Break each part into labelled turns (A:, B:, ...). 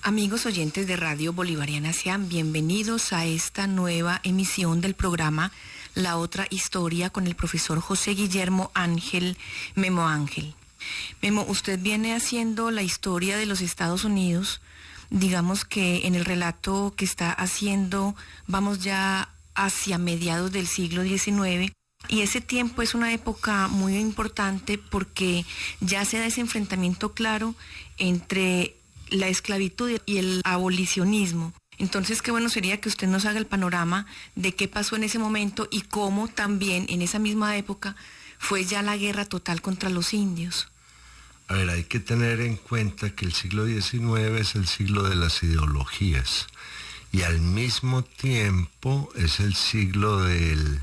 A: Amigos oyentes de Radio Bolivariana, sean bienvenidos a esta nueva emisión del programa La Otra Historia con el profesor José Guillermo Ángel Memo Ángel. Memo, usted viene haciendo la historia de los Estados Unidos. Digamos que en el relato que está haciendo vamos ya hacia mediados del siglo XIX. Y ese tiempo es una época muy importante porque ya se da ese enfrentamiento claro entre la esclavitud y el abolicionismo. Entonces, qué bueno sería que usted nos haga el panorama de qué pasó en ese momento y cómo también en esa misma época fue ya la guerra total contra los indios.
B: A ver, hay que tener en cuenta que el siglo XIX es el siglo de las ideologías y al mismo tiempo es el siglo del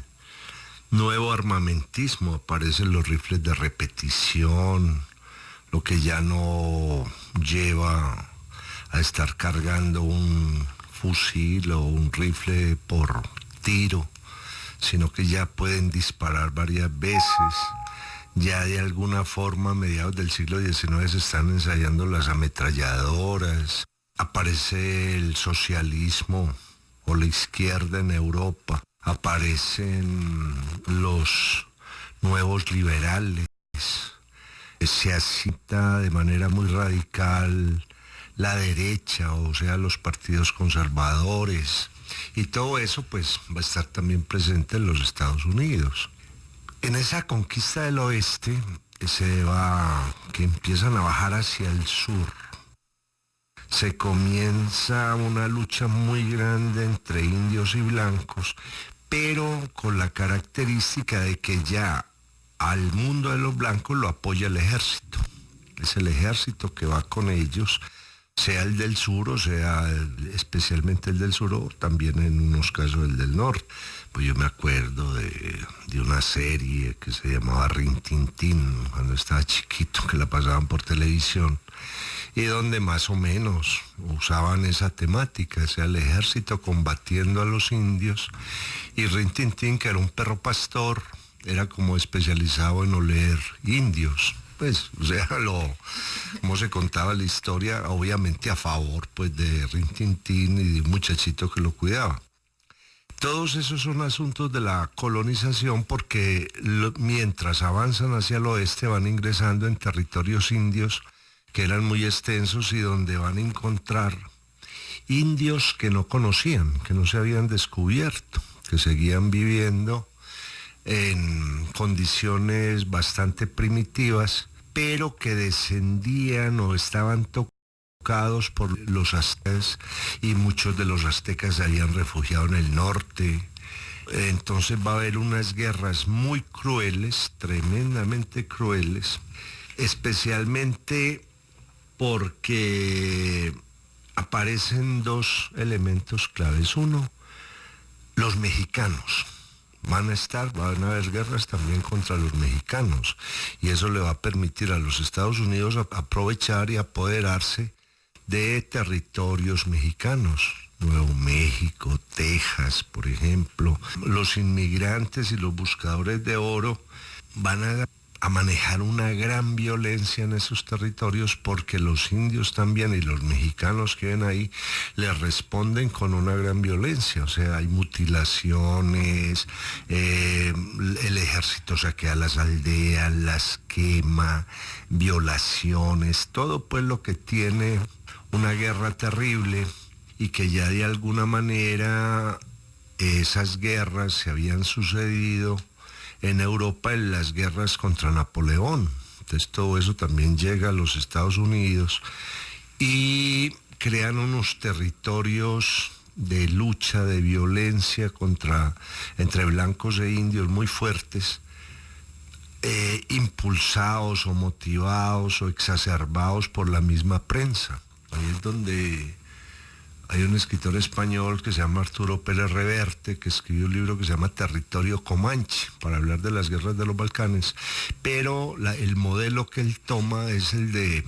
B: nuevo armamentismo. Aparecen los rifles de repetición, lo que ya no lleva a estar cargando un fusil o un rifle por tiro, sino que ya pueden disparar varias veces. Ya de alguna forma a mediados del siglo XIX se están ensayando las ametralladoras. Aparece el socialismo o la izquierda en Europa. Aparecen los nuevos liberales. Se asita de manera muy radical la derecha, o sea, los partidos conservadores, y todo eso pues va a estar también presente en los Estados Unidos. En esa conquista del oeste que empiezan a bajar hacia el sur, se comienza una lucha muy grande entre indios y blancos, pero con la característica de que ya al mundo de los blancos lo apoya el ejército. Es el ejército que va con ellos, sea el del sur o sea especialmente el del sur o también en unos casos el del norte. Pues yo me acuerdo de una serie que se llamaba Rin Tin Tin, cuando estaba chiquito, que la pasaban por televisión, y donde más o menos usaban esa temática, o sea, el ejército combatiendo a los indios, y Rin Tin Tin, que era un perro pastor, era como especializado en oler indios. Pues, o sea, como se contaba la historia, obviamente a favor pues de Rin Tin Tin y de un muchachito que lo cuidaba. Todos esos son asuntos de la colonización porque mientras avanzan hacia el oeste van ingresando en territorios indios que eran muy extensos y donde van a encontrar indios que no conocían, que no se habían descubierto, que seguían viviendo en condiciones bastante primitivas, pero que descendían o estaban tocados por los aztecas, y muchos de los aztecas se habían refugiado en el norte. Entonces va a haber unas guerras muy crueles, tremendamente crueles, especialmente porque aparecen dos elementos claves. Uno, los mexicanos. Van a haber guerras también contra los mexicanos, y eso le va a permitir a los Estados Unidos aprovechar y apoderarse de territorios mexicanos, Nuevo México, Texas, por ejemplo. Los inmigrantes y los buscadores de oro van a manejar una gran violencia en esos territorios porque los indios también y los mexicanos que ven ahí les responden con una gran violencia. O sea, hay mutilaciones, el ejército saquea las aldeas, las quema, violaciones, todo pues lo que tiene una guerra terrible, y que ya de alguna manera esas guerras se habían sucedido en Europa en las guerras contra Napoleón. Entonces todo eso también llega a los Estados Unidos y crean unos territorios de lucha, de violencia entre blancos e indios muy fuertes, impulsados o motivados o exacerbados por la misma prensa. Ahí es donde hay un escritor español que se llama Arturo Pérez Reverte, que escribió un libro que se llama Territorio Comanche, para hablar de las guerras de los Balcanes, pero el modelo que él toma es el de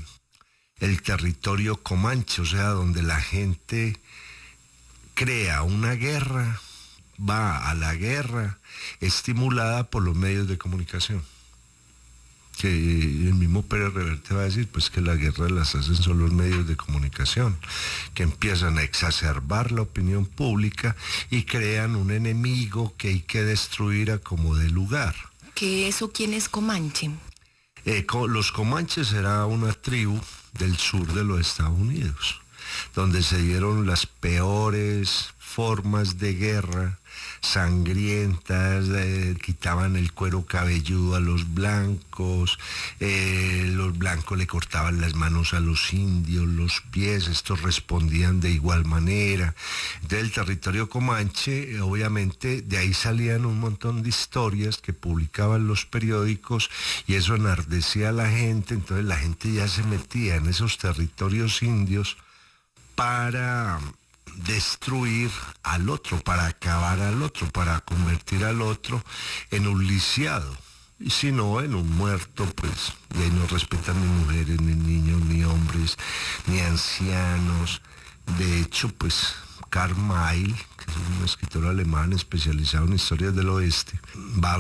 B: el territorio Comanche, o sea, donde la gente crea una guerra, va a la guerra, estimulada por los medios de comunicación. que el mismo Pérez Reverte va a decir pues que la guerra las hacen son los medios de comunicación, que empiezan a exacerbar la opinión pública y crean un enemigo que hay que destruir a como dé lugar.
A: ¿Qué eso quién es Comanche?
B: Los Comanches era una tribu del sur de los Estados Unidos, donde se dieron las peores formas de guerra, sangrientas, quitaban el cuero cabelludo a los blancos le cortaban las manos a los indios, los pies, estos respondían de igual manera. Entonces el territorio Comanche, obviamente, de ahí salían un montón de historias que publicaban los periódicos y eso enardecía a la gente, entonces la gente ya se metía en esos territorios indios para destruir al otro, para acabar al otro, para convertir al otro en un lisiado. Y si no, en un muerto, pues, y ahí no respetan ni mujeres, ni niños, ni hombres, ni ancianos. De hecho, pues, Karl May, que es un escritor alemán especializado en historias del oeste, va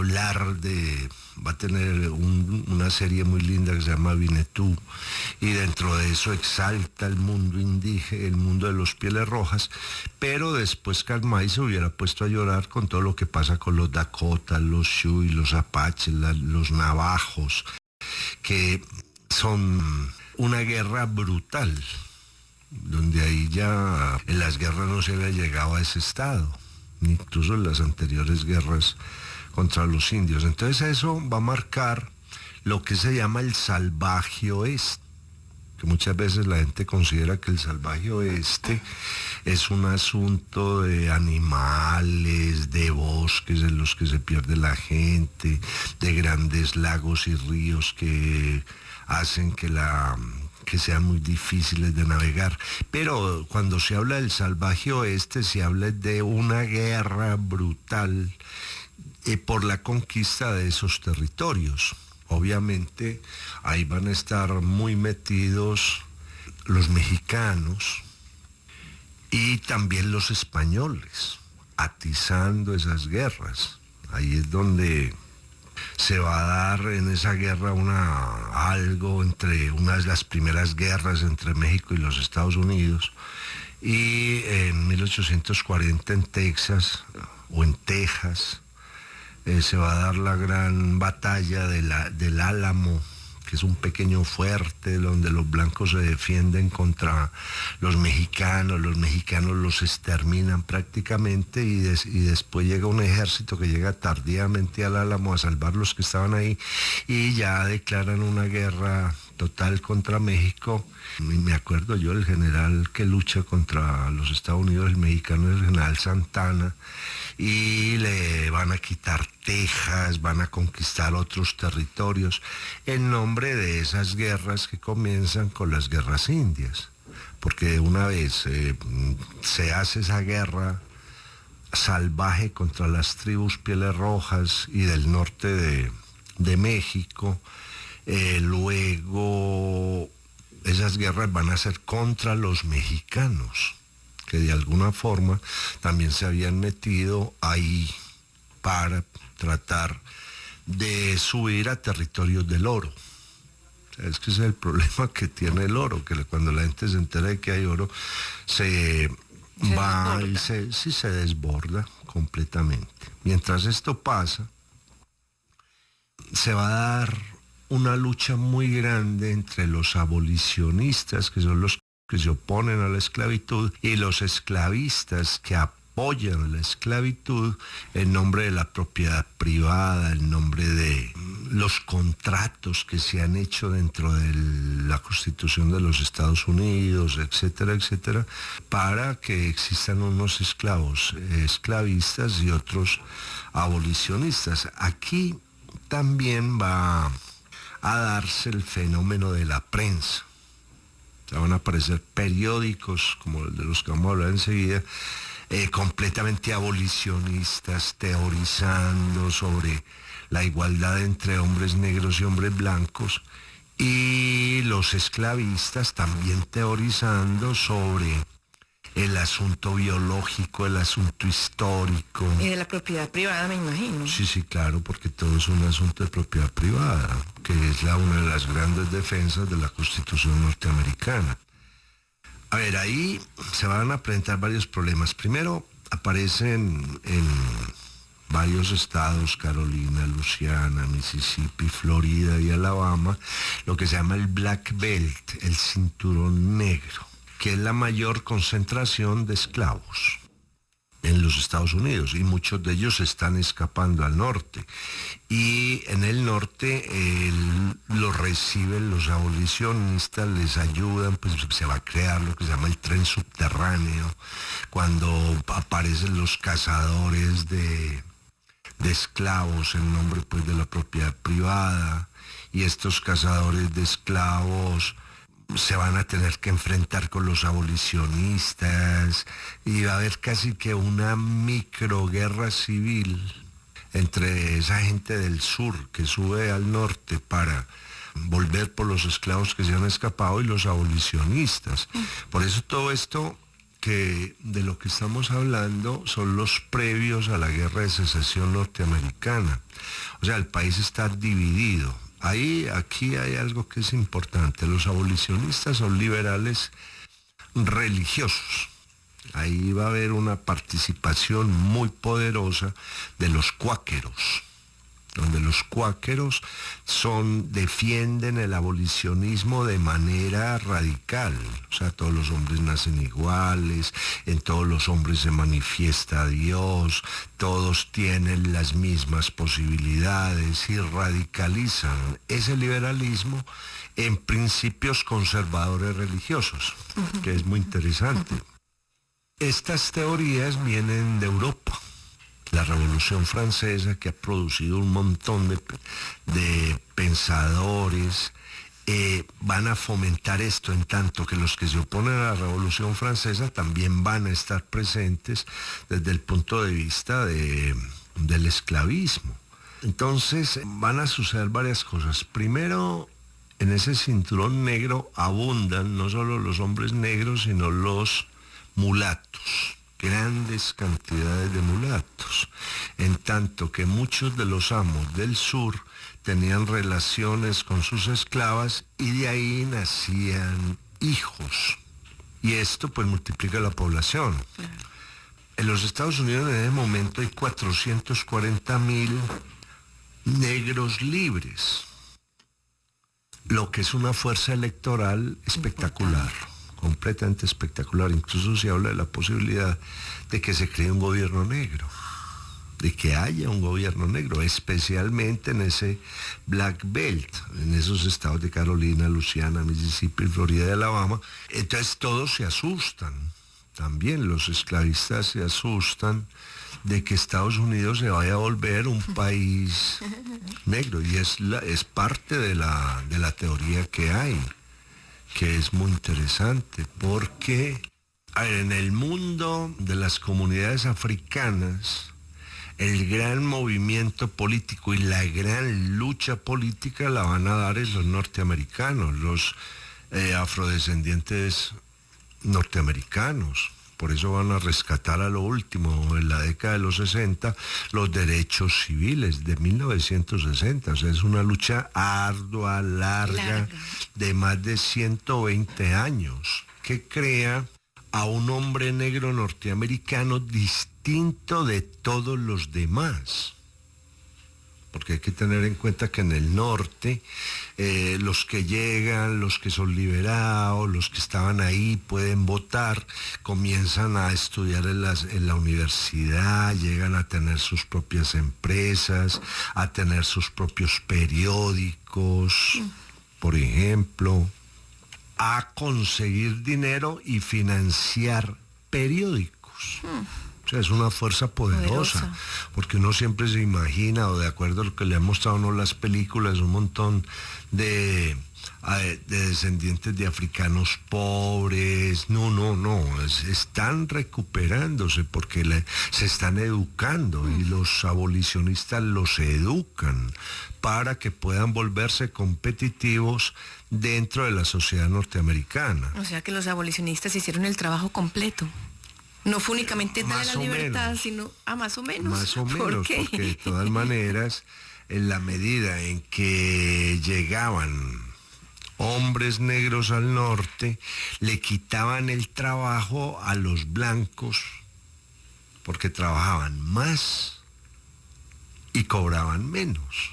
B: a tener una serie muy linda que se llama Winnetou, y dentro de eso exalta el mundo indígena, el mundo de los pieles rojas, pero después Karl May se hubiera puesto a llorar con todo lo que pasa con los Dakotas, los Sioux, los Apaches, los Navajos, que son una guerra brutal, donde ahí ya en las guerras no se había llegado a ese estado, ni incluso en las anteriores guerras contra los indios. Entonces eso va a marcar lo que se llama el salvaje oeste, que muchas veces la gente considera que el salvaje oeste es un asunto de animales, de bosques en los que se pierde la gente, de grandes lagos y ríos que hacen que sean muy difíciles de navegar. Pero cuando se habla del salvaje oeste, se habla de una guerra brutal por la conquista de esos territorios. Obviamente ahí van a estar muy metidos los mexicanos y también los españoles, atizando esas guerras. Ahí es donde se va a dar en esa guerra algo entre una de las primeras guerras entre México y los Estados Unidos, y en 1840 en Texas o en Texas se va a dar la gran batalla del Álamo, que es un pequeño fuerte donde los blancos se defienden contra los mexicanos los exterminan prácticamente y después llega un ejército que llega tardíamente al Álamo a salvar los que estaban ahí y ya declaran una guerra total contra México. Y me acuerdo yo, el general que lucha contra los Estados Unidos, el mexicano, es el general Santana, y le van a quitar Texas, van a conquistar otros territorios en nombre de esas guerras que comienzan con las guerras indias, porque una vez se hace esa guerra salvaje contra las tribus pieles rojas y del norte de México, luego esas guerras van a ser contra los mexicanos, que de alguna forma también se habían metido ahí para tratar de subir a territorios del oro. O sea, es que ese es el problema que tiene el oro, que cuando la gente se entera de que hay oro, se desborda completamente. Mientras esto pasa, se va a dar una lucha muy grande entre los abolicionistas, que son los que se oponen a la esclavitud, y los esclavistas que apoyan la esclavitud en nombre de la propiedad privada, en nombre de los contratos que se han hecho dentro de la Constitución de los Estados Unidos, etcétera, etcétera, para que existan unos esclavistas y otros abolicionistas. Aquí también va a darse el fenómeno de la prensa. O sea, van a aparecer periódicos, como el de los que vamos a hablar enseguida, completamente abolicionistas, teorizando sobre la igualdad entre hombres negros y hombres blancos, y los esclavistas también teorizando sobre el asunto biológico, el asunto histórico.
A: Y de la propiedad privada, me imagino.
B: Sí, sí, claro, porque todo es un asunto de propiedad privada, que es una de las grandes defensas de la Constitución norteamericana. A ver, ahí se van a presentar varios problemas. Primero, aparecen en varios estados, Carolina, Luisiana, Mississippi, Florida y Alabama, lo que se llama el Black Belt, el cinturón negro, que es la mayor concentración de esclavos en los Estados Unidos, y muchos de ellos están escapando al norte. Y en el norte los reciben los abolicionistas, les ayudan, pues se va a crear lo que se llama el tren subterráneo, cuando aparecen los cazadores de esclavos en nombre pues de la propiedad privada, y estos cazadores de esclavos se van a tener que enfrentar con los abolicionistas, y va a haber casi que una microguerra civil entre esa gente del sur que sube al norte para volver por los esclavos que se han escapado y los abolicionistas. Por eso todo esto que de lo que estamos hablando son los previos a la guerra de secesión norteamericana. O sea, el país está dividido. Aquí hay algo que es importante. Los abolicionistas son liberales religiosos. Ahí va a haber una participación muy poderosa de los cuáqueros, donde los cuáqueros defienden el abolicionismo de manera radical. O sea, todos los hombres nacen iguales, en todos los hombres se manifiesta Dios, todos tienen las mismas posibilidades, y radicalizan ese liberalismo en principios conservadores religiosos, que es muy interesante. Estas teorías vienen de Europa. La Revolución Francesa, que ha producido un montón de pensadores, van a fomentar esto, en tanto que los que se oponen a la Revolución Francesa también van a estar presentes desde el punto de vista del esclavismo. Entonces van a suceder varias cosas. Primero, en ese cinturón negro abundan no solo los hombres negros, sino los mulatos. Grandes cantidades de mulatos, en tanto que muchos de los amos del sur tenían relaciones con sus esclavas y de ahí nacían hijos. Y esto pues multiplica la población. Claro. En los Estados Unidos en ese momento hay 440,000 negros libres, lo que es una fuerza electoral espectacular. Completamente espectacular. Incluso se habla de la posibilidad de que se cree un gobierno negro, de que haya un gobierno negro, especialmente en ese Black Belt, en esos estados de Carolina, Luisiana, Mississippi, Florida y Alabama. Entonces todos se asustan, también los esclavistas se asustan de que Estados Unidos se vaya a volver un país negro, y es parte de la teoría que hay, que es muy interesante, porque en el mundo de las comunidades africanas, el gran movimiento político y la gran lucha política la van a dar los norteamericanos, los afrodescendientes norteamericanos. Por eso van a rescatar a lo último, en la década de los 60, los derechos civiles de 1960. O sea, es una lucha ardua, larga, de más de 120 años, que crea a un hombre negro norteamericano distinto de todos los demás. Porque hay que tener en cuenta que en el norte los que llegan, los que son liberados, los que estaban ahí pueden votar, comienzan a estudiar en la universidad, llegan a tener sus propias empresas, a tener sus propios periódicos, por ejemplo, a conseguir dinero y financiar periódicos. O sea, es una fuerza poderosa, porque uno siempre se imagina, o de acuerdo a lo que le han mostrado a uno las películas, un montón de descendientes de africanos pobres. No, están recuperándose porque se están educando y los abolicionistas los educan para que puedan volverse competitivos dentro de la sociedad norteamericana.
A: O sea que los abolicionistas hicieron el trabajo completo. No fue únicamente darle la libertad, sino más o menos.
B: Más o menos, porque de todas maneras, en la medida en que llegaban hombres negros al norte, le quitaban el trabajo a los blancos, porque trabajaban más y cobraban menos.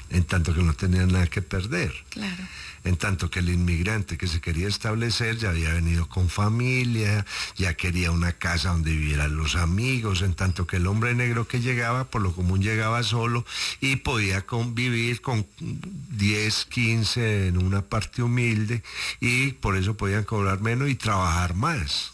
B: En tanto que no tenían nada que perder.
A: Claro.
B: En tanto que el inmigrante que se quería establecer ya había venido con familia, ya quería una casa donde vivieran los amigos, en tanto que el hombre negro que llegaba, por lo común llegaba solo y podía convivir con 10, 15 en una parte humilde y por eso podían cobrar menos y trabajar más.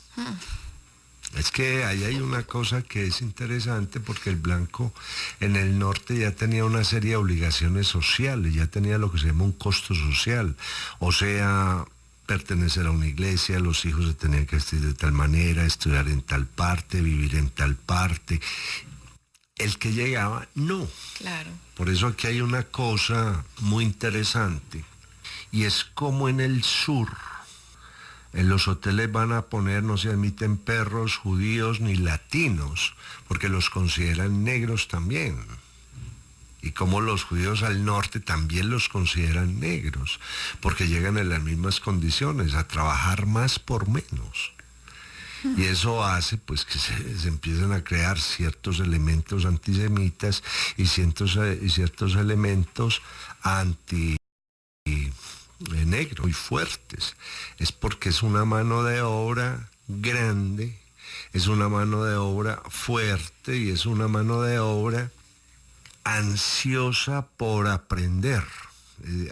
B: Es que ahí hay una cosa que es interesante porque el blanco en el norte ya tenía una serie de obligaciones sociales, ya tenía lo que se llama un costo social, o sea, pertenecer a una iglesia, los hijos se tenían que vestir de tal manera, estudiar en tal parte, vivir en tal parte. El que llegaba, no.
A: Claro.
B: Por eso aquí hay una cosa muy interesante, y es como en el sur, en los hoteles van a poner, no se admiten perros, judíos ni latinos, porque los consideran negros también. Y como los judíos al norte también los consideran negros, porque llegan en las mismas condiciones, a trabajar más por menos. Y eso hace pues que se empiecen a crear ciertos elementos antisemitas y ciertos elementos negro y fuertes. Es porque es una mano de obra grande, es una mano de obra fuerte y es una mano de obra ansiosa por aprender.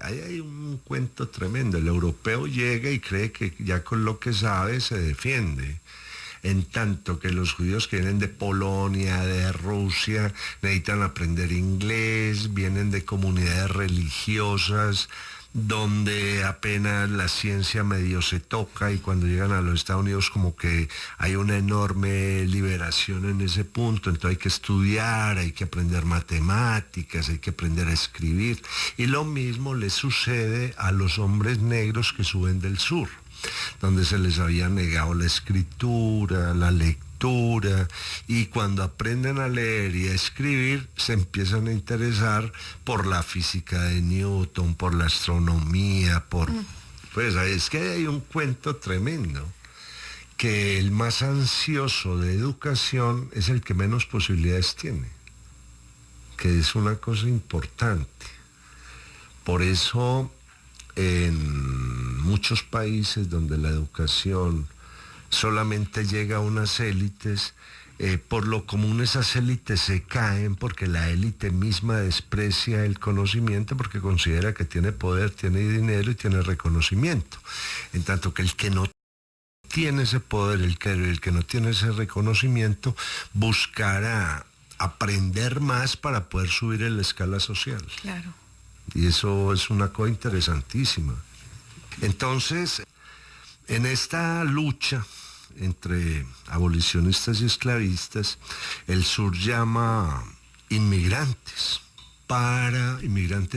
B: Ahí hay un cuento tremendo. El europeo llega y cree que ya con lo que sabe se defiende. En tanto que los judíos que vienen de Polonia, de Rusia, necesitan aprender inglés, vienen de comunidades religiosas, donde apenas la ciencia medio se toca y cuando llegan a los Estados Unidos como que hay una enorme liberación en ese punto, entonces hay que estudiar, hay que aprender matemáticas, hay que aprender a escribir. Y lo mismo le sucede a los hombres negros que suben del sur, donde se les había negado la escritura, la lectura, y cuando aprenden a leer y a escribir se empiezan a interesar por la física de Newton, por la astronomía, pues es que hay un cuento tremendo, que el más ansioso de educación es el que menos posibilidades tiene, que es una cosa importante. Por eso en muchos países donde la educación solamente llega a unas élites, por lo común esas élites se caen porque la élite misma desprecia el conocimiento porque considera que tiene poder, tiene dinero y tiene reconocimiento. En tanto que el que no tiene ese poder, el que no tiene ese reconocimiento, buscará aprender más para poder subir en la escala social.
A: Claro.
B: Y eso es una cosa interesantísima. Entonces, en esta lucha entre abolicionistas y esclavistas, el sur llama inmigrantes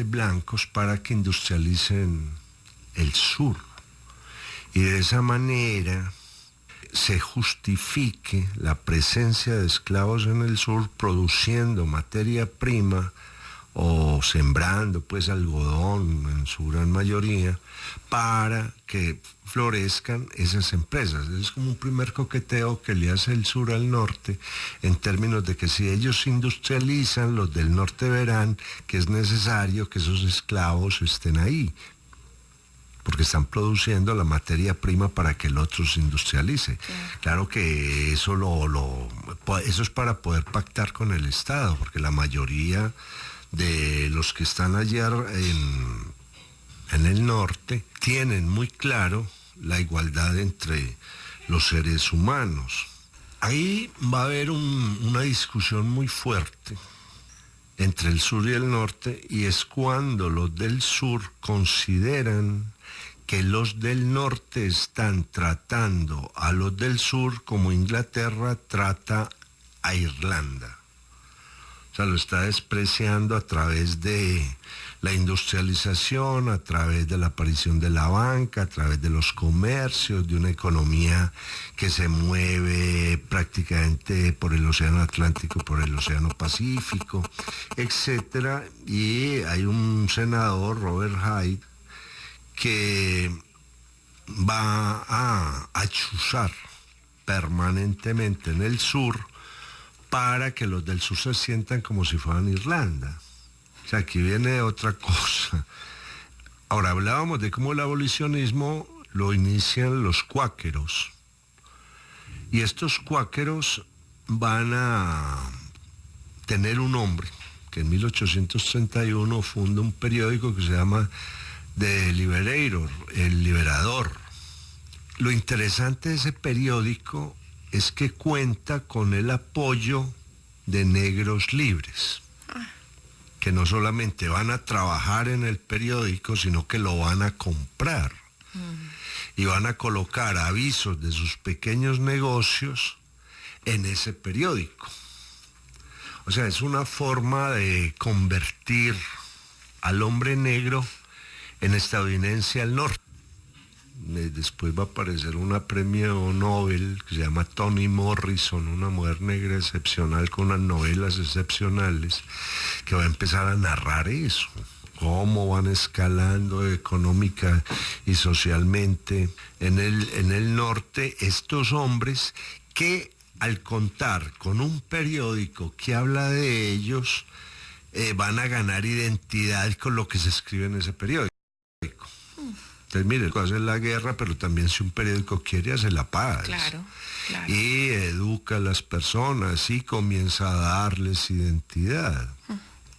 B: blancos para que industrialicen el sur. Y de esa manera se justifique la presencia de esclavos en el sur produciendo materia prima o sembrando pues algodón en su gran mayoría para que florezcan esas empresas. Es como un primer coqueteo que le hace el sur al norte en términos de que si ellos se industrializan, los del norte verán que es necesario que esos esclavos estén ahí, porque están produciendo la materia prima para que el otro se industrialice. Claro que eso eso es para poder pactar con el Estado, porque la mayoría de los que están allá en el norte tienen muy claro la igualdad entre los seres humanos. Ahí va a haber una discusión muy fuerte entre el sur y el norte, y es cuando los del sur consideran que los del norte están tratando a los del sur como Inglaterra trata a Irlanda. O sea, lo está despreciando a través de la industrialización, a través de la aparición de la banca, a través de los comercios, de una economía que se mueve prácticamente por el Océano Atlántico, por el Océano Pacífico, etcétera. Y hay un senador, Robert Hyde, que va a chuzar permanentemente en el sur para que los del sur se sientan como si fueran Irlanda. O sea, aquí viene otra cosa. Ahora, hablábamos de cómo el abolicionismo lo inician los cuáqueros. Y estos cuáqueros van a tener un hombre que en 1831 funda un periódico que se llama The Liberator, El Liberador. Lo interesante de ese periódico es que cuenta con el apoyo de negros libres, que no solamente van a trabajar en el periódico, sino que lo van a comprar. Y van a colocar avisos de sus pequeños negocios en ese periódico. O sea, es una forma de convertir al hombre negro en estadounidense al norte. Después va a aparecer una premio Nobel que se llama Toni Morrison, una mujer negra excepcional con unas novelas excepcionales, que va a empezar a narrar eso, cómo van escalando económica y socialmente en el norte estos hombres que, al contar con un periódico que habla de ellos, van a ganar identidad con lo que se escribe en ese periódico. Entonces, mire, hace la guerra, pero también si un periódico quiere, hace la paz.
A: Claro, claro.
B: Y educa a las personas y comienza a darles identidad.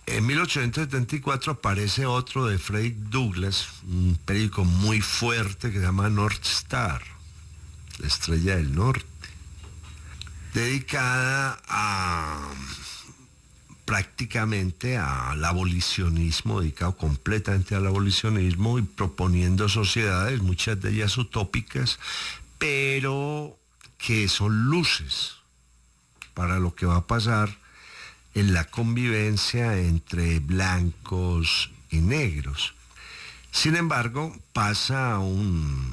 B: En 1874 aparece otro de Frederick Douglass, un periódico muy fuerte que se llama North Star, la estrella del norte, dedicada prácticamente al abolicionismo, dedicado completamente al abolicionismo y proponiendo sociedades, muchas de ellas utópicas, pero que son luces para lo que va a pasar en la convivencia entre blancos y negros. Sin embargo,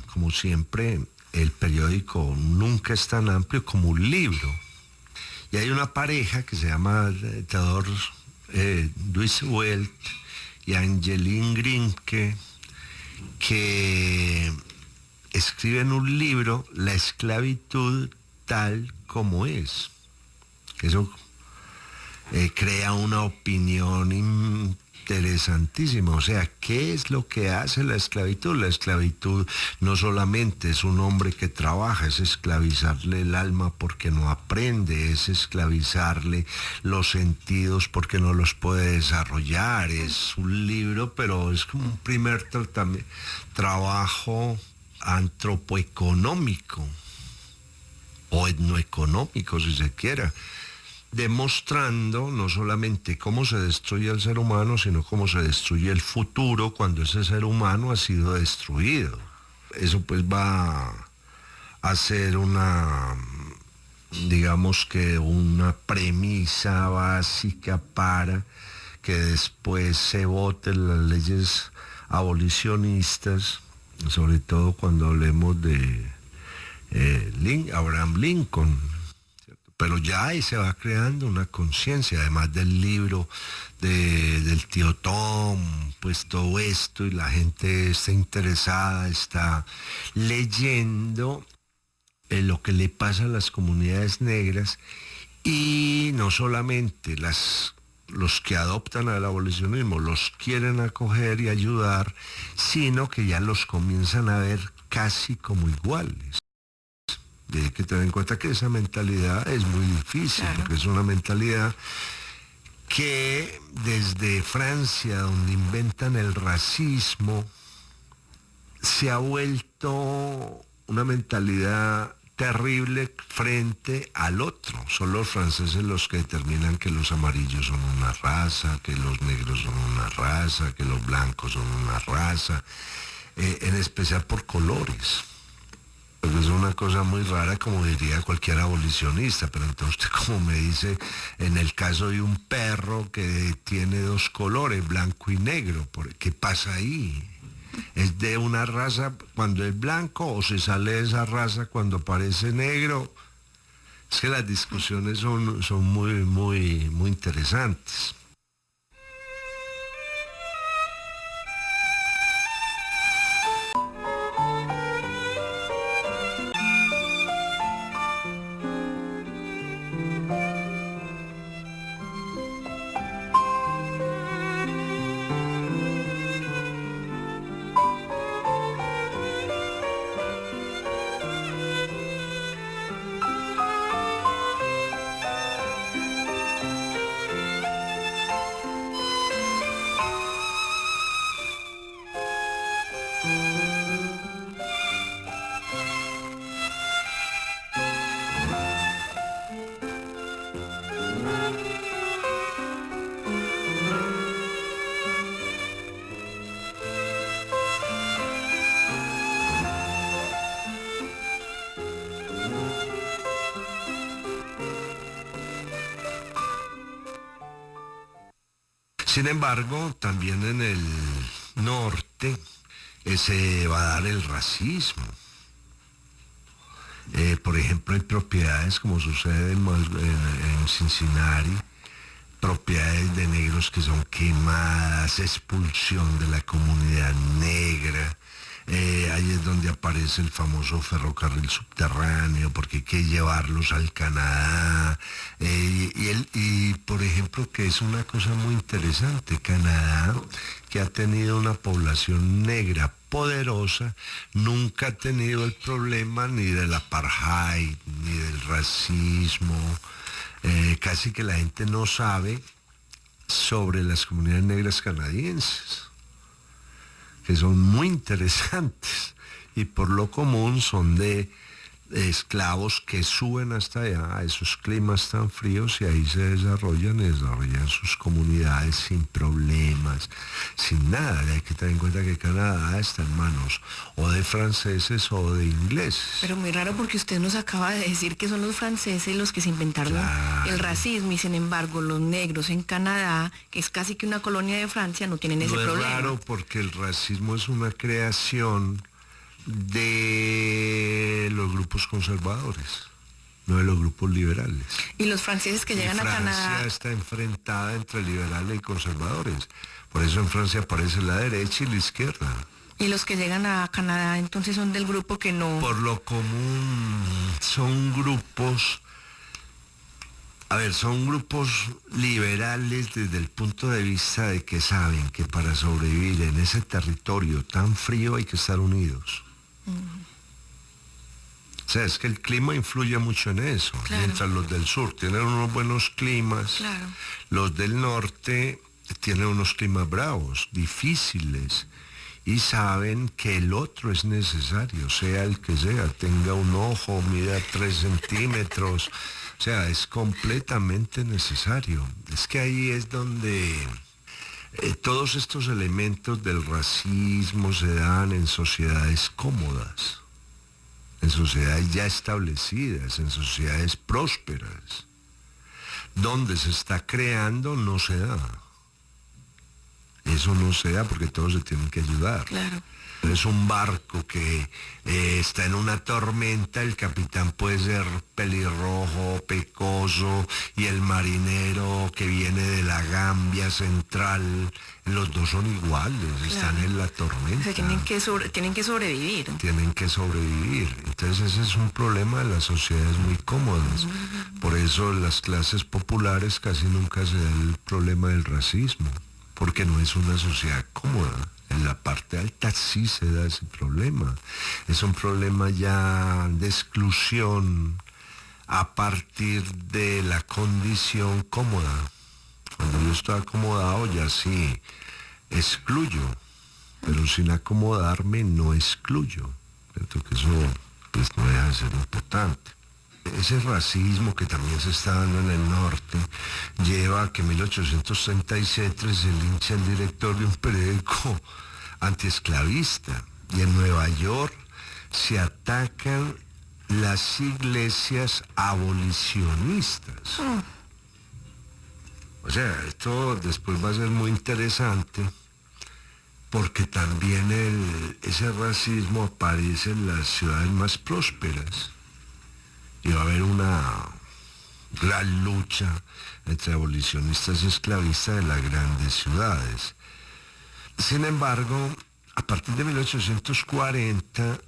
B: como siempre, el periódico nunca es tan amplio como un libro. Y hay una pareja que se llama Theodore Roosevelt y Angeline Grimke, que escriben un libro, La esclavitud tal como es. Eso crea una opinión interesantísima. O sea, ¿qué es lo que hace la esclavitud? La esclavitud no solamente es un hombre que trabaja, es esclavizarle el alma porque no aprende, es esclavizarle los sentidos porque no los puede desarrollar. Es un libro, pero es como un primer trabajo antropoeconómico o etnoeconómico, si se quiera, demostrando no solamente cómo se destruye el ser humano, sino cómo se destruye el futuro cuando ese ser humano ha sido destruido. Eso pues va a ser digamos que una premisa básica para que después se voten las leyes abolicionistas, sobre todo cuando hablemos de Abraham Lincoln. Pero ya ahí se va creando una conciencia, además del libro del tío Tom, pues todo esto, y la gente está interesada, está leyendo lo que le pasa a las comunidades negras, y no solamente los que adoptan al abolicionismo los quieren acoger y ayudar, sino que ya los comienzan a ver casi como iguales. Y hay que tener en cuenta que esa mentalidad es muy difícil, claro, porque es una mentalidad que desde Francia, donde inventan el racismo, se ha vuelto una mentalidad terrible frente al otro. Son los franceses los que determinan que los amarillos son una raza, que los negros son una raza, que los blancos son una raza, en especial por colores. Porque es una cosa muy rara, como diría cualquier abolicionista, pero entonces usted como me dice, en el caso de un perro que tiene dos colores, blanco y negro, ¿qué pasa ahí? ¿Es de una raza cuando es blanco o se sale de esa raza cuando parece negro? Es que las discusiones son muy interesantes. Sin embargo, también en el norte se va a dar el racismo. Por ejemplo, hay propiedades, como sucede en Cincinnati, propiedades de negros que son quemadas, expulsión de la comunidad negra. Ahí es donde aparece el famoso ferrocarril subterráneo, porque hay que llevarlos al Canadá. Y por ejemplo, que es una cosa muy interesante, Canadá, que ha tenido una población negra poderosa, nunca ha tenido el problema ni del apartheid, ni del racismo. Casi que la gente no sabe sobre las comunidades negras canadienses, que son muy interesantes y por lo común son de esclavos que suben hasta allá, a esos climas tan fríos, y ahí se desarrollan sus comunidades sin problemas, sin nada. Hay que tener en cuenta que Canadá está en manos o de franceses o de ingleses.
A: Pero muy raro, porque usted nos acaba de decir que son los franceses los que se inventaron el racismo, y sin embargo los negros en Canadá, que es casi que una colonia de Francia, no tienen ese problema.
B: Es raro porque el racismo es una creación de los grupos conservadores, no de los grupos liberales.
A: Y los franceses que llegan a Canadá...
B: Francia está enfrentada entre liberales y conservadores. Por eso en Francia aparece la derecha y la izquierda.
A: Y los que llegan a Canadá entonces son del grupo que no...
B: Por lo común son grupos... son grupos liberales desde el punto de vista de que saben que para sobrevivir en ese territorio tan frío hay que estar unidos. O sea, es que el clima influye mucho en eso. Claro. Mientras los del sur tienen unos buenos climas, claro, los del norte tienen unos climas bravos, difíciles, y saben que el otro es necesario, sea el que sea, tenga un ojo, mida 3 centímetros, o sea, es completamente necesario. Es que ahí es donde todos estos elementos del racismo se dan en sociedades cómodas, en sociedades ya establecidas, en sociedades prósperas. Donde se está creando no se da. Eso no se da porque todos se tienen que ayudar.
A: Claro.
B: Es un barco que está en una tormenta, el capitán puede ser pelirrojo, pecoso, y el marinero que viene de la Gambia Central, los dos son iguales, claro, están en la tormenta.
A: O sea, tienen que sobrevivir.
B: Tienen que sobrevivir. Entonces ese es un problema de las sociedades muy cómodas. Por eso las clases populares casi nunca se da el problema del racismo, porque no es una sociedad cómoda. En la parte alta sí se da ese problema. Es un problema ya de exclusión a partir de la condición cómoda. Cuando yo estoy acomodado ya sí excluyo, pero sin acomodarme no excluyo. Siento que eso pues no deja de ser importante. Ese racismo que también se está dando en el norte lleva a que en 1837 se lincha el director de un periódico antiesclavista, y en Nueva York se atacan las iglesias abolicionistas. O sea, esto después va a ser muy interesante, porque también ese racismo aparece en las ciudades más prósperas, y va a haber una gran lucha entre abolicionistas y esclavistas de las grandes ciudades. Sin embargo, a partir de 1840,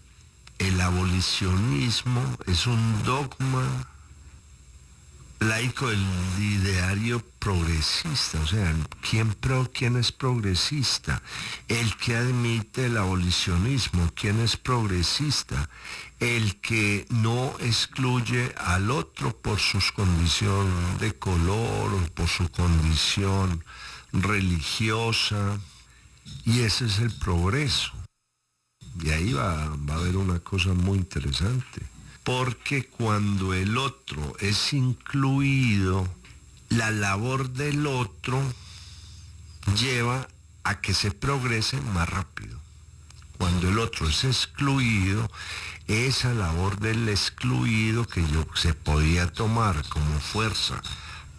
B: el abolicionismo es un dogma laico del ideario progresista. O sea, ¿quién es progresista? El que admite el abolicionismo. ¿Quién es progresista? El que no excluye al otro por su condición de color o por su condición religiosa. Y ese es el progreso. Y ahí va a haber una cosa muy interesante. Porque cuando el otro es incluido, la labor del otro lleva a que se progrese más rápido. Cuando el otro es excluido, esa labor del excluido que se podía tomar como fuerza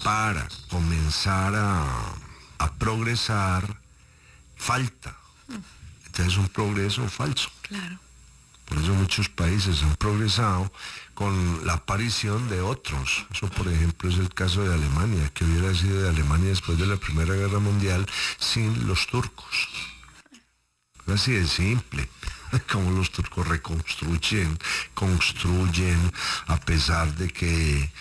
B: para comenzar a progresar, falta. Entonces es un progreso falso.
A: Claro.
B: Por eso muchos países han progresado con la aparición de otros. Eso, por ejemplo, es el caso de Alemania, que hubiera sido de Alemania después de la Primera Guerra Mundial sin los turcos. Así de simple. Como los turcos construyen, a pesar de que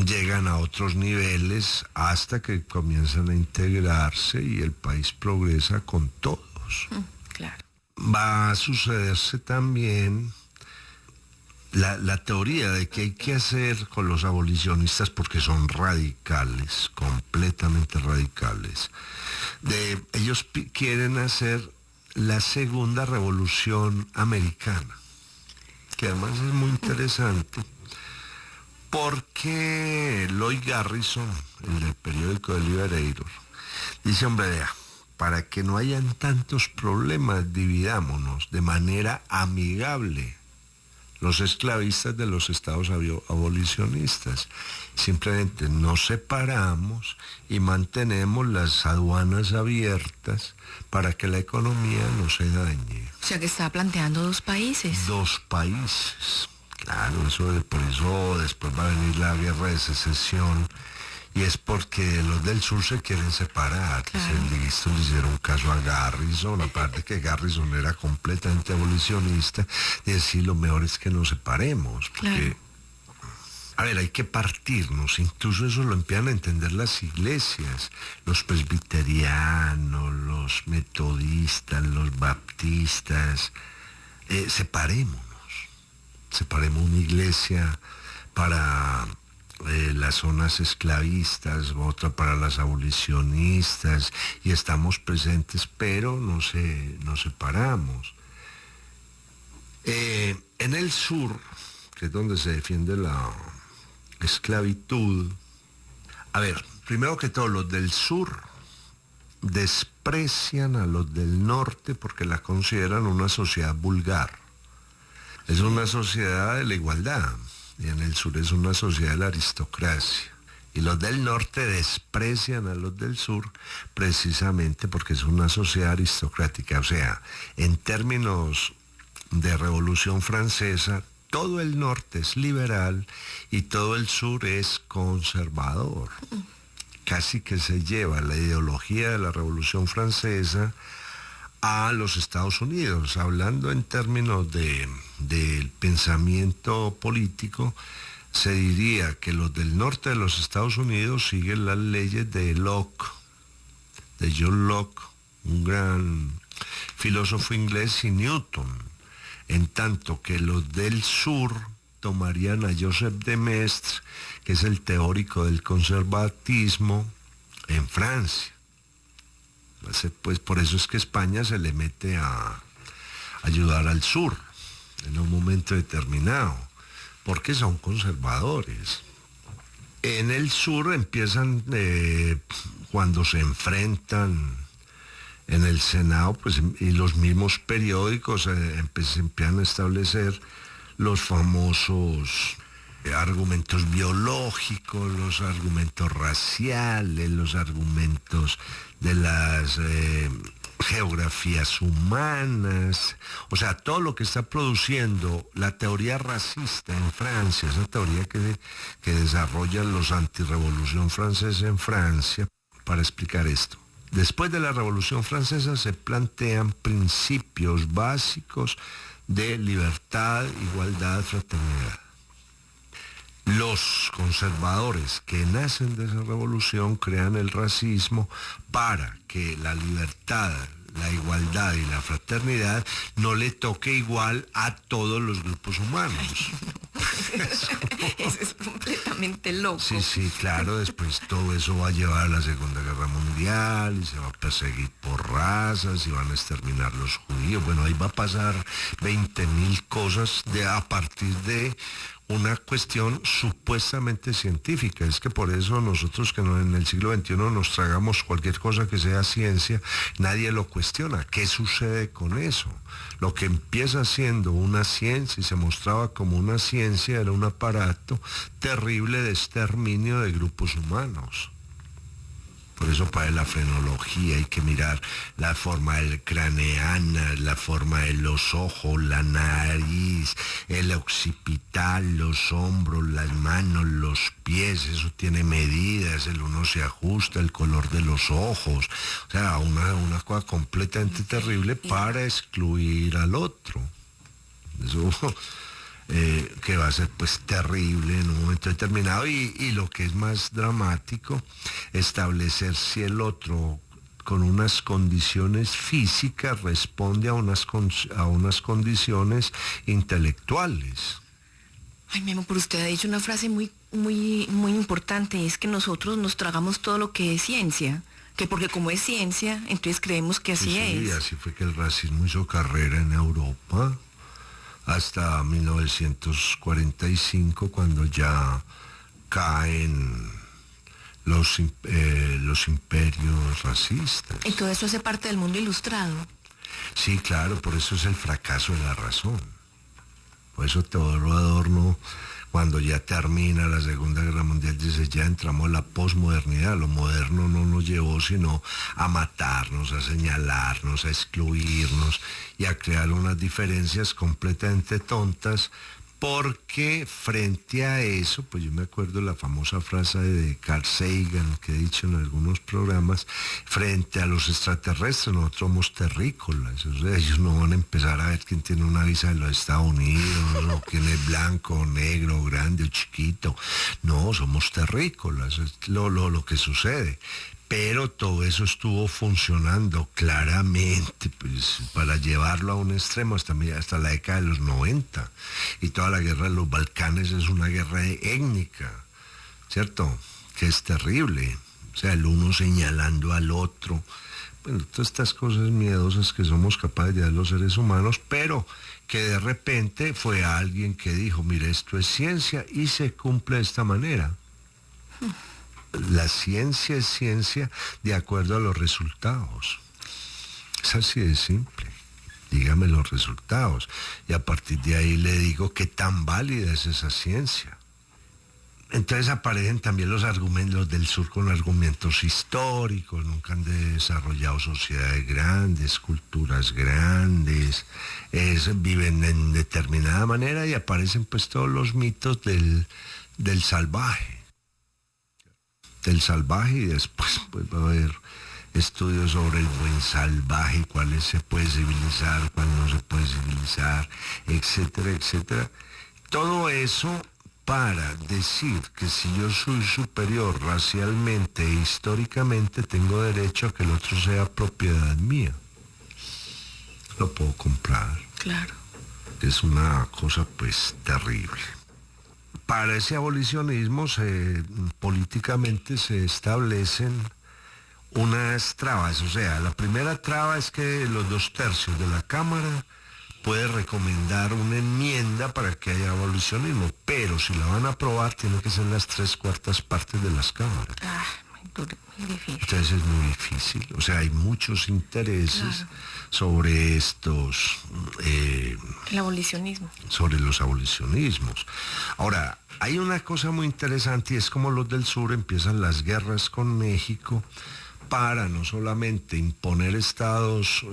B: llegan a otros niveles, hasta que comienzan a integrarse y el país progresa con todos.
A: Claro.
B: Va a sucederse también la teoría de que hay que hacer con los abolicionistas, porque son radicales, completamente radicales. Ellos quieren hacer la segunda revolución americana, que además es muy interesante, porque Lloyd Garrison, el del periódico The Liberator, dice, hombre, vea, para que no hayan tantos problemas, dividámonos de manera amigable los esclavistas de los estados abolicionistas. Simplemente nos separamos y mantenemos las aduanas abiertas para que la economía no se dañe.
A: O sea que está planteando dos países.
B: Dos países. Claro, por eso después va a venir la guerra de secesión. Y es porque los del sur se quieren separar.
A: Claro.
B: Listo, le hicieron caso a Garrison, aparte que Garrison era completamente abolicionista, y decir, lo mejor es que nos separemos. Porque, claro, a ver, hay que partirnos. Incluso eso lo empiezan a entender las iglesias, los presbiterianos, los metodistas, los baptistas. Separemos una iglesia para las zonas esclavistas, otra para las abolicionistas, y estamos presentes, pero nos separamos. En el sur, que es donde se defiende la esclavitud, a ver, primero que todo, los del sur desprecian a los del norte porque la consideran una sociedad vulgar. Es una sociedad de la igualdad. Y en el sur es una sociedad de la aristocracia. Y los del norte desprecian a los del sur precisamente porque es una sociedad aristocrática. O sea, en términos de Revolución Francesa, todo el norte es liberal y todo el sur es conservador. Casi que se lleva la ideología de la Revolución Francesa a los Estados Unidos. Hablando en términos del pensamiento político, se diría que los del norte de los Estados Unidos siguen las leyes de Locke, de John Locke, un gran filósofo inglés, y Newton, en tanto que los del sur tomarían a Joseph de Maistre, que es el teórico del conservatismo en Francia. Pues por eso es que España se le mete a ayudar al sur, en un momento determinado, porque son conservadores. En el sur empiezan, cuando se enfrentan en el Senado, pues, y los mismos periódicos empiezan a establecer los famosos argumentos biológicos, los argumentos raciales, los argumentos de las geografías humanas, o sea, todo lo que está produciendo la teoría racista en Francia, esa teoría que desarrollan los antirrevolución francesa en Francia, para explicar esto. Después de la Revolución Francesa se plantean principios básicos de libertad, igualdad, fraternidad. Los conservadores que nacen de esa revolución crean el racismo para que la libertad, la igualdad y la fraternidad no le toque igual a todos los grupos humanos.
A: Ay, no. Eso es completamente loco.
B: Sí, claro, después todo eso va a llevar a la Segunda Guerra Mundial y se va a perseguir por razas y van a exterminar los judíos. Bueno, ahí va a pasar 20.000 cosas a partir de una cuestión supuestamente científica. Es que por eso nosotros que en el siglo XXI nos tragamos cualquier cosa que sea ciencia, nadie lo cuestiona. ¿Qué sucede con eso? Lo que empieza siendo una ciencia y se mostraba como una ciencia era un aparato terrible de exterminio de grupos humanos. Por eso para la frenología hay que mirar la forma craneana, la forma de los ojos, la nariz, el occipital, los hombros, las manos, los pies, eso tiene medidas, el uno se ajusta, el color de los ojos. O sea, una cosa completamente terrible para excluir al otro. Eso que va a ser pues terrible en un momento determinado y lo que es más dramático, establecer si el otro con unas condiciones físicas responde a unas condiciones intelectuales.
A: Ay, Memo, pero usted ha dicho una frase muy importante, es que nosotros nos tragamos todo lo que es ciencia, que porque como es ciencia, entonces creemos que así es.
B: Sí, así fue que el racismo hizo carrera en Europa hasta 1945, cuando ya caen los imperios racistas.
A: Y todo eso hace parte del mundo ilustrado.
B: Sí, claro, por eso es el fracaso de la razón. Por eso Teodoro Adorno, cuando ya termina la Segunda Guerra Mundial, dice, ya entramos a la posmodernidad. Lo moderno no nos llevó sino a matarnos, a señalarnos, a excluirnos y a crear unas diferencias completamente tontas, porque frente a eso, pues yo me acuerdo la famosa frase de Carl Sagan que he dicho en algunos programas, frente a los extraterrestres nosotros somos terrícolas, o sea, ellos no van a empezar a ver quién tiene una visa de los Estados Unidos, o quién es blanco, negro, grande o chiquito, no, somos terrícolas, es lo que sucede. Pero todo eso estuvo funcionando claramente, pues, para llevarlo a un extremo hasta la década de los 90. Y toda la guerra de los Balcanes es una guerra étnica, ¿cierto? Que es terrible. O sea, el uno señalando al otro. Bueno, todas estas cosas miedosas que somos capaces de dar los seres humanos, pero que de repente fue alguien que dijo, mire, esto es ciencia y se cumple de esta manera. La ciencia es ciencia de acuerdo a los resultados. Es así de simple. Dígame los resultados. Y a partir de ahí le digo qué tan válida es esa ciencia. Entonces aparecen también los argumentos del sur con argumentos históricos. Nunca han desarrollado sociedades grandes, culturas grandes. Viven en determinada manera y aparecen pues todos los mitos del salvaje. Del salvaje, y después pues va a haber estudios sobre el buen salvaje, cuáles se puede civilizar, cuáles no se puede civilizar, etcétera, etcétera. Todo eso para decir que si yo soy superior racialmente e históricamente, tengo derecho a que el otro sea propiedad mía. Lo puedo comprar.
A: Claro.
B: Es una cosa pues terrible. Para ese abolicionismo políticamente se establecen unas trabas, o sea, la primera traba es que los 2/3 de la Cámara puede recomendar una enmienda para que haya abolicionismo, pero si la van a aprobar tiene que ser las 3/4 partes de las cámaras.
A: Muy difícil.
B: Entonces es muy difícil, o sea, hay muchos intereses sobre estos...
A: el abolicionismo.
B: Sobre los abolicionismos. Ahora, hay una cosa muy interesante y es como los del sur empiezan las guerras con México para no solamente imponer estados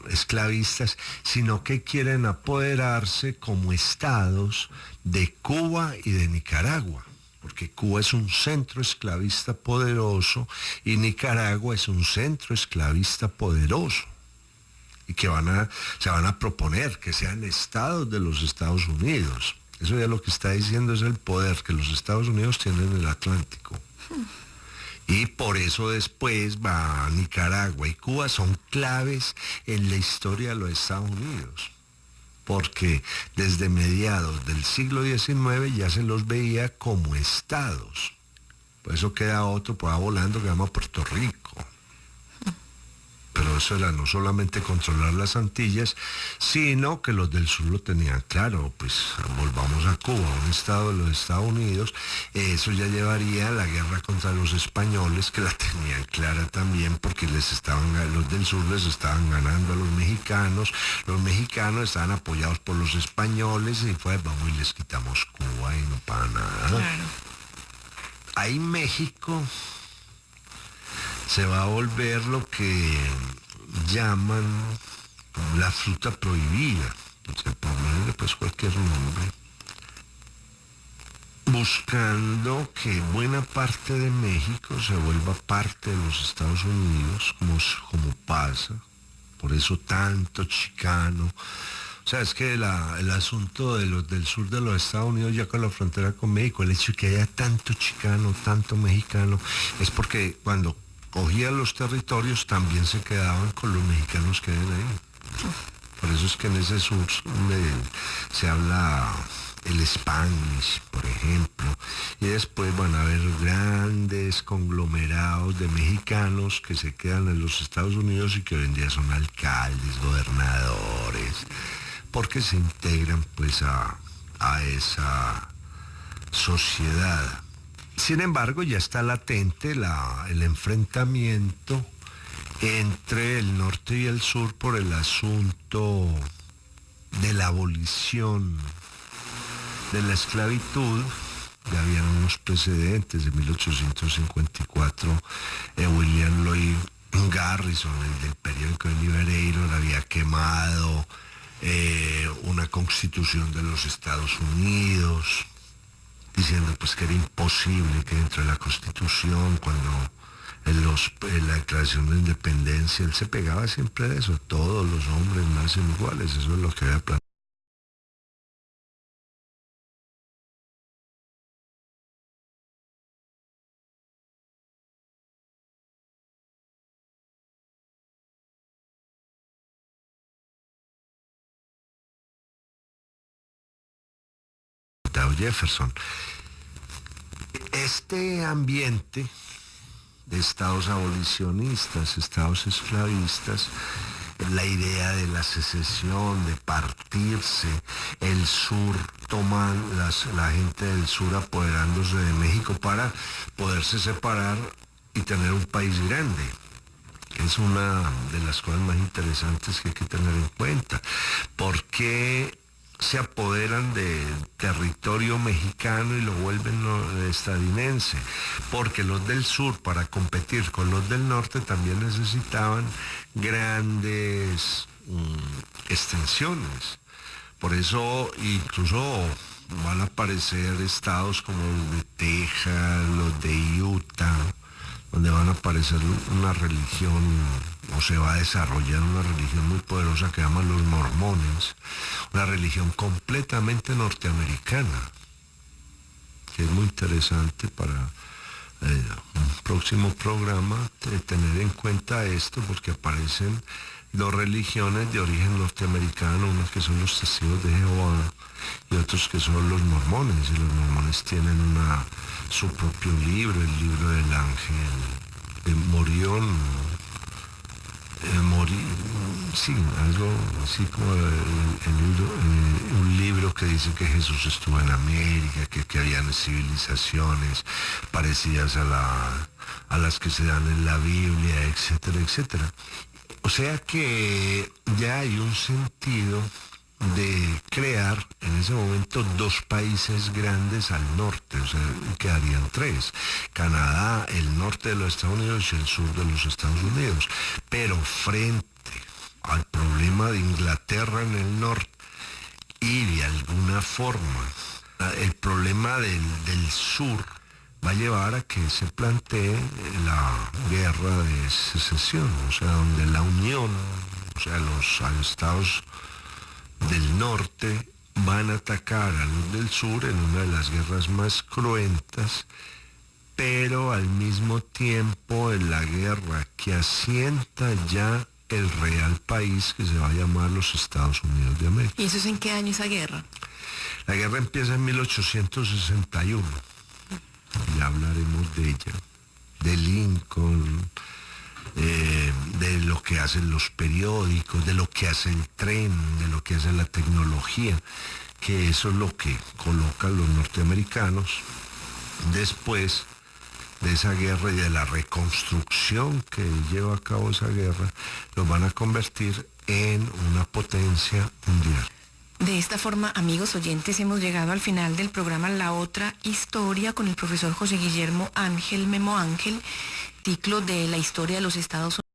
B: esclavistas, sino que quieren apoderarse como estados de Cuba y de Nicaragua, porque Cuba es un centro esclavista poderoso y Nicaragua es un centro esclavista poderoso, y que se van a proponer que sean estados de los Estados Unidos. Eso ya lo que está diciendo es el poder que los Estados Unidos tienen en el Atlántico. Y por eso después va Nicaragua y Cuba son claves en la historia de los Estados Unidos. Porque desde mediados del siglo XIX ya se los veía como estados. Por eso queda otro por ahí volando que se llama Puerto Rico. Pero eso era no solamente controlar las Antillas, sino que los del sur lo tenían claro, pues volvamos a Cuba, un estado de los Estados Unidos, eso ya llevaría a la guerra contra los españoles, que la tenían clara también, porque los del sur les estaban ganando a los mexicanos estaban apoyados por los españoles, y fue, vamos y les quitamos Cuba y no para nada.
A: Claro.
B: Ahí México se va a volver lo que llaman la fruta prohibida, se ponerle pues cualquier nombre, buscando que buena parte de México se vuelva parte de los Estados Unidos, como pasa, por eso tanto chicano. O sea, es que el asunto de los del sur de los Estados Unidos, ya con la frontera con México, el hecho de que haya tanto chicano, tanto mexicano, es porque cuando cogían los territorios también se quedaban con los mexicanos que ven ahí. Por eso es que en ese sur se habla el Spanish, por ejemplo, y después van a haber grandes conglomerados de mexicanos que se quedan en los Estados Unidos y que hoy en día son alcaldes, gobernadores, porque se integran pues a esa sociedad. Sin embargo, ya está latente el enfrentamiento entre el norte y el sur por el asunto de la abolición de la esclavitud. Ya habían unos precedentes de 1854, William Lloyd Garrison, el del periódico El Liberator, había quemado una constitución de los Estados Unidos, diciendo pues que era imposible que dentro de la Constitución, cuando en la Declaración de Independencia, él se pegaba siempre de eso, todos los hombres nacen iguales, eso es lo que había planteado. Jefferson. Este ambiente de estados abolicionistas, estados esclavistas, la idea de la secesión, de partirse, el sur la gente del sur apoderándose de México para poderse separar y tener un país grande. Es una de las cosas más interesantes que hay que tener en cuenta. Porque se apoderan del territorio mexicano y lo vuelven estadounidense, porque los del sur, para competir con los del norte, también necesitaban grandes extensiones. Por eso incluso van a aparecer estados como los de Texas, los de Utah, donde van a aparecer una religión, o se va a desarrollar una religión muy poderosa que llaman los mormones, una religión completamente norteamericana, que es muy interesante para un próximo programa tener en cuenta esto, porque aparecen dos religiones de origen norteamericano, unos que son los testigos de Jehová y otros que son los mormones, y los mormones tienen su propio libro, el libro del ángel de Morión, sí, algo así como un libro que dice que Jesús estuvo en América, que habían civilizaciones parecidas a las que se dan en la Biblia, etcétera, etcétera. O sea que ya hay un sentido de crear en ese momento dos países grandes al norte, o sea, quedarían tres: Canadá, el norte de los Estados Unidos y el sur de los Estados Unidos. Pero frente al problema de Inglaterra en el norte y de alguna forma el problema del sur va a llevar a que se plantee la guerra de secesión, o sea, donde la Unión, o sea, los estados del norte van a atacar a los del sur en una de las guerras más cruentas, pero al mismo tiempo en la guerra que asienta ya el real país que se va a llamar los Estados Unidos de América.
A: ¿Y eso es en qué año esa guerra?
B: La guerra empieza en 1861. Ya hablaremos de ella, de Lincoln, de lo que hacen los periódicos, de lo que hace el tren, de lo que hace la tecnología, que eso es lo que colocan los norteamericanos después de esa guerra y de la reconstrucción que lleva a cabo esa guerra, los van a convertir en una potencia mundial.
A: De esta forma, amigos oyentes, hemos llegado al final del programa La Otra Historia con el profesor José Guillermo Ángel Memo Ángel, ciclo de la historia de los Estados Unidos.